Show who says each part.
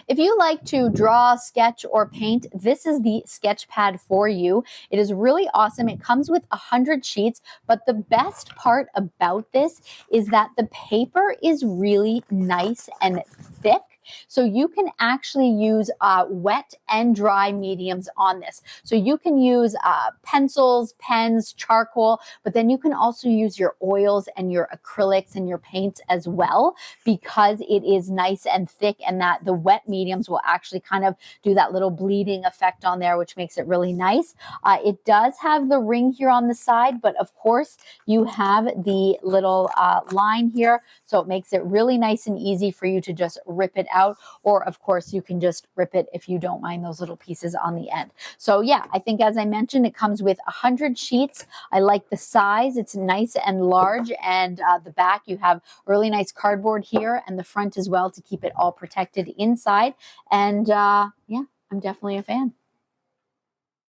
Speaker 1: if you like to draw, sketch, or paint, this is the Sketchpad for you. It is really awesome. It comes with 100 sheets, but the best part about this is that the paper is really nice and thick. So you can actually use wet and dry mediums on this. So you can use pencils, pens, charcoal, but then you can also use your oils and your acrylics and your paints as well, because it is nice and thick, and that the wet mediums will actually kind of do that little bleeding effect on there, which makes it really nice. It does have the ring here on the side, but of course you have the little line here, so it makes it really nice and easy for you to just rip it out, or of course you can just rip it if you don't mind those little pieces on the end. So yeah, I think as I mentioned, it comes with 100 sheets. I like the size. It's nice and large, and the back you have a really nice cardboard here, and the front as well to keep it all protected inside. And yeah, I'm definitely a fan.